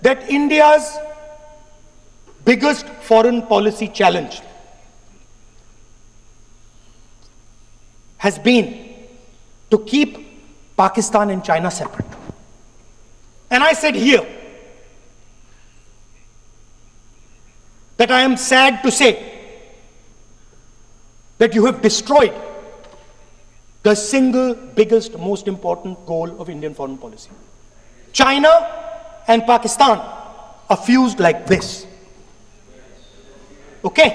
that India's biggest foreign policy challenge has been to keep Pakistan and China separate. And I said here that I am sad to say that you have destroyed the single biggest, most important goal of Indian foreign policy. China and Pakistan are fused like this. Okay?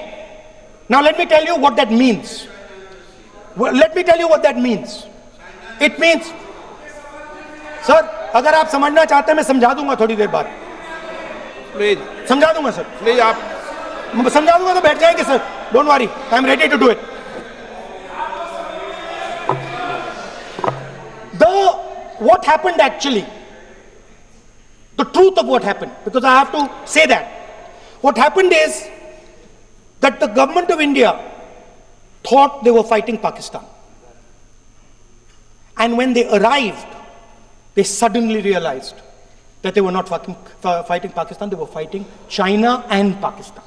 Now let me tell you what that means. Let me tell you what that means. It means, sir, अगर आप समझना चाहते हैं मैं समझा दूंगा थोड़ी देर बाद. Please. समझा दूंगा सर. Please, आप समझा दूंगा तो बैठ जाएंगे sir. Don't worry, I am ready to do it. What happened actually, the truth of what happened, because I have to say that. What happened is that the government of India thought they were fighting Pakistan. And when they arrived, they suddenly realized that they were not fighting Pakistan, they were fighting China and Pakistan.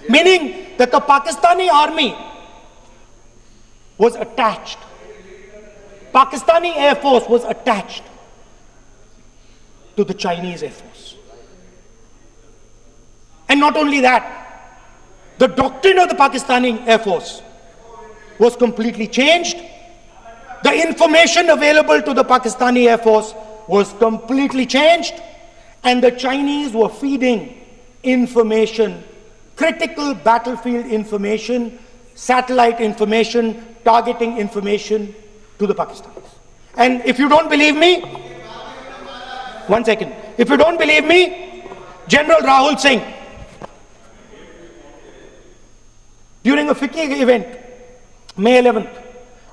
Meaning that the Pakistani army was attached. Pakistani Air Force was attached to the Chinese Air Force. And not only that, the doctrine of the Pakistani Air Force was completely changed. The information available to the Pakistani Air Force was completely changed. And the Chinese were feeding information, critical battlefield information, satellite information, targeting information to the Pakistanis. And if you don't believe me, one second. If you don't believe me, General Rahul Singh, during a FICCI event, May 11th,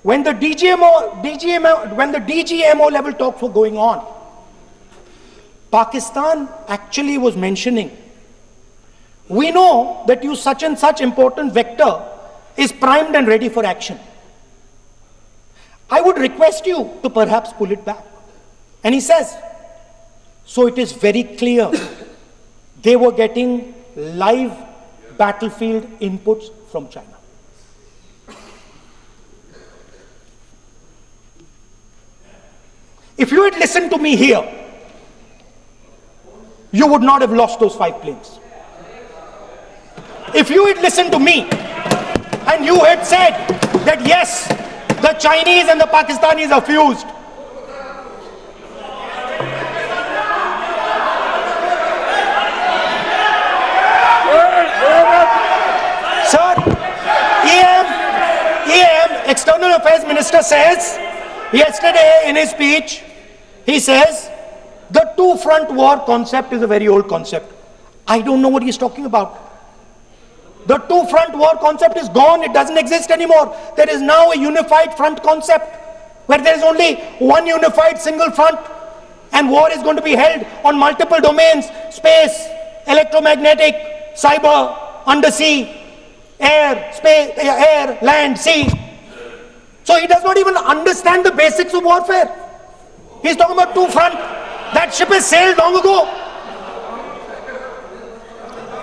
when the DGMO level talks were going on, Pakistan actually was mentioning, we know that you such and such important vector is primed and ready for action. I would request you to perhaps pull it back. And he says, so it is very clear they were getting live battlefield inputs from China. If you had listened to me here, you would not have lost those 5 planes. If you had listened to me and you had said that yes, the Chinese and the Pakistanis are fused, sir, EM, External Affairs Minister says, yesterday in his speech, he says, the two-front war concept is a very old concept. I don't know what he's talking about. The two-front war concept is gone. It doesn't exist anymore. There is now a unified front concept where there is only one unified single front, and war is going to be held on multiple domains: space, electromagnetic, cyber, undersea, air, space, air, land, sea. So he does not even understand the basics of warfare. He's talking about two front. That ship has sailed long ago.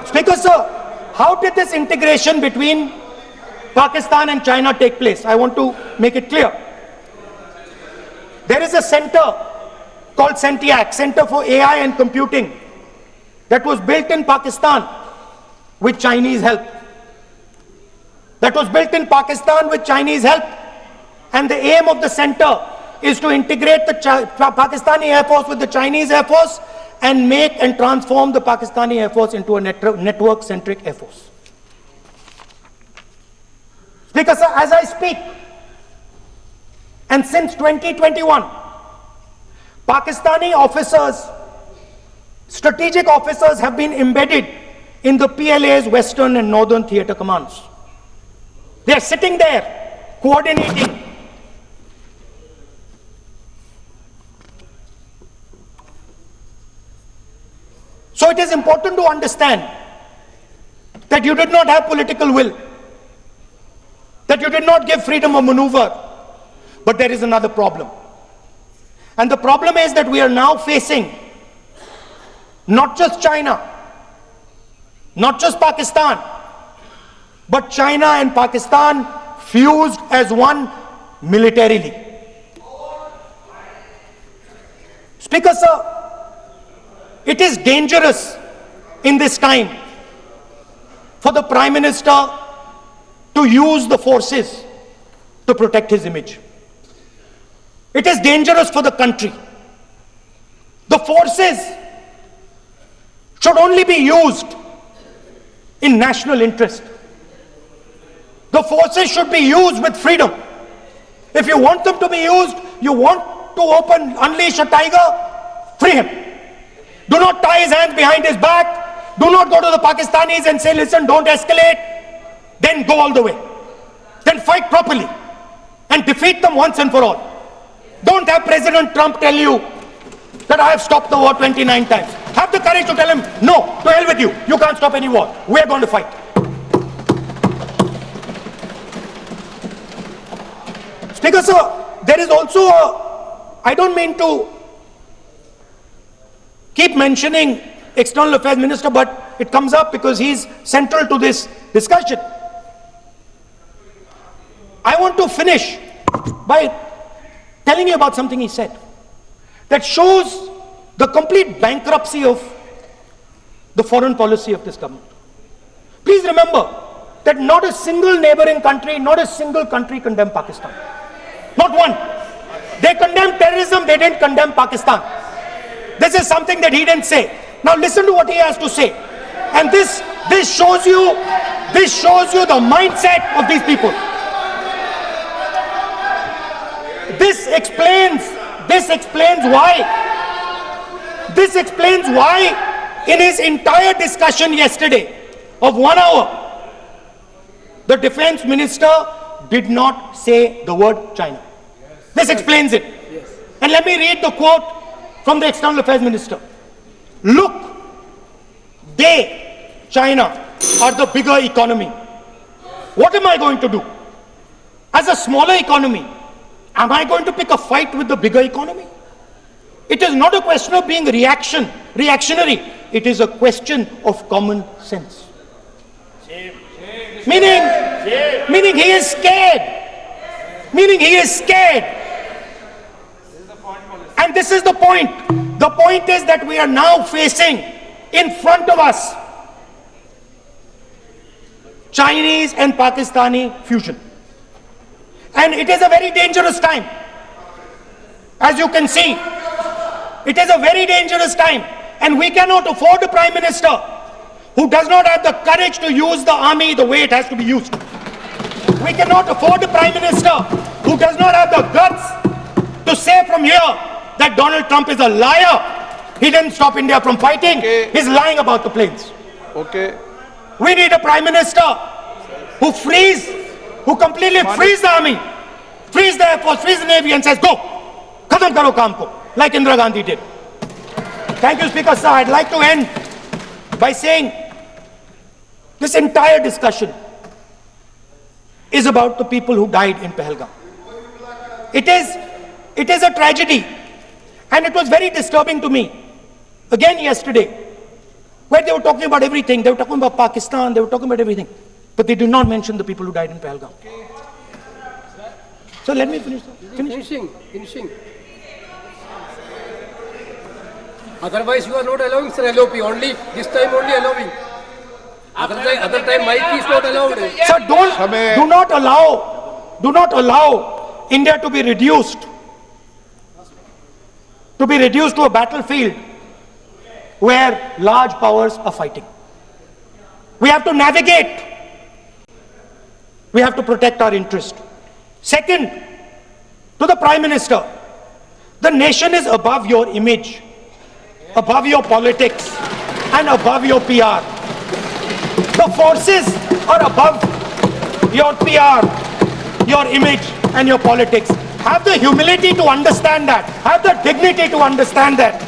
Speaker sir, how did this integration between Pakistan and China take place? I want to make it clear. There is a center called CENTIAC, Center for AI and Computing, that was built in Pakistan with Chinese help. That was built in Pakistan with Chinese help. And the aim of the center is to integrate the Pakistani Air Force with the Chinese Air Force and make and transform the Pakistani Air Force into a network-centric Air Force. Speaker sir, as I speak, and since 2021, Pakistani officers, strategic officers have been embedded in the PLA's Western and Northern Theatre Commands. They are sitting there, coordinating. So it is important to understand that you did not have political will, that you did not give freedom of maneuver, but there is another problem. And the problem is that we are now facing not just China, not just Pakistan, but China and Pakistan fused as one militarily. Speaker, sir, it is dangerous in this time for the Prime Minister to use the forces to protect his image. It is dangerous for the country. The forces should only be used in national interest. The forces should be used with freedom. If you want them to be used, you want to unleash a tiger, free him. Do not tie his hands behind his back. Do not go to the Pakistanis and say, listen, don't escalate. Then go all the way. Then fight properly and defeat them once and for all. Don't have President Trump tell you that I have stopped the war 29 times. Have the courage to tell him, no, to hell with you. You can't stop any war. We're going to fight. Speaker, sir, there is also I don't mean to keep mentioning External Affairs Minister, but it comes up because he's central to this discussion. I want to finish by telling you about something he said that shows the complete bankruptcy of the foreign policy of this government. Please remember that not a single neighboring country, not a single country condemned Pakistan. Not one. They condemned terrorism, they didn't condemn Pakistan. This is something that he didn't say. Now listen to what he has to say. And this shows you the mindset of these people. This explains why in his entire discussion yesterday of 1 hour, the defense minister did not say the word China. This explains it. And let me read the quote from the External Affairs Minister. Look, China, are the bigger economy. What am I going to do? As a smaller economy, am I going to pick a fight with the bigger economy? It is not a question of being reactionary. It is a question of common sense. Meaning he is scared. And this is the point. The point is that we are now facing in front of us Chinese and Pakistani fusion. And it is a very dangerous time. As you can see, it is a very dangerous time. And we cannot afford a Prime Minister who does not have the courage to use the army the way it has to be used. We cannot afford a Prime Minister who does not have the guts to say from here that Donald Trump is a liar. He didn't stop India from fighting. Okay. He's lying about the planes. Okay. We need a Prime Minister who completely frees the army, frees the Air Force, frees the Navy and says, go, khatam karo kaam ko, like Indira Gandhi did. Thank you, Speaker, sir. I'd like to end by saying this entire discussion is about the people who died in Pahalgam. It is a tragedy, and it was very disturbing to me, again yesterday, where they were talking about everything. They were talking about Pakistan, they were talking about everything, but they did not mention the people who died in Pahalgam. So let me finish. Finishing. Otherwise, you are not allowing, sir, LOP. Only this time, only allowing. Other time, mic is not allowed. Sir, do not allow India to be reduced to a battlefield where large powers are fighting. We have to navigate. We have to protect our interest. Second, to the Prime Minister, the nation is above your image, above your politics, and above your PR. The forces are above your PR, your image, and your politics. Have the humility to understand that. Have the dignity to understand that.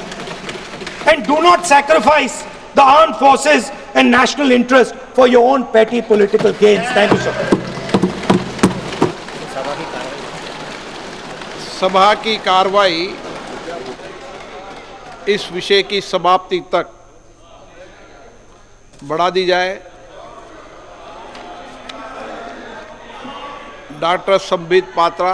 And do not sacrifice the armed forces and national interest for your own petty political gains. Thank you, sir. सभा की कार्रवाई इस विषय की समाप्ति तक बढ़ा दी जाए। डॉक्टर संबित पात्रा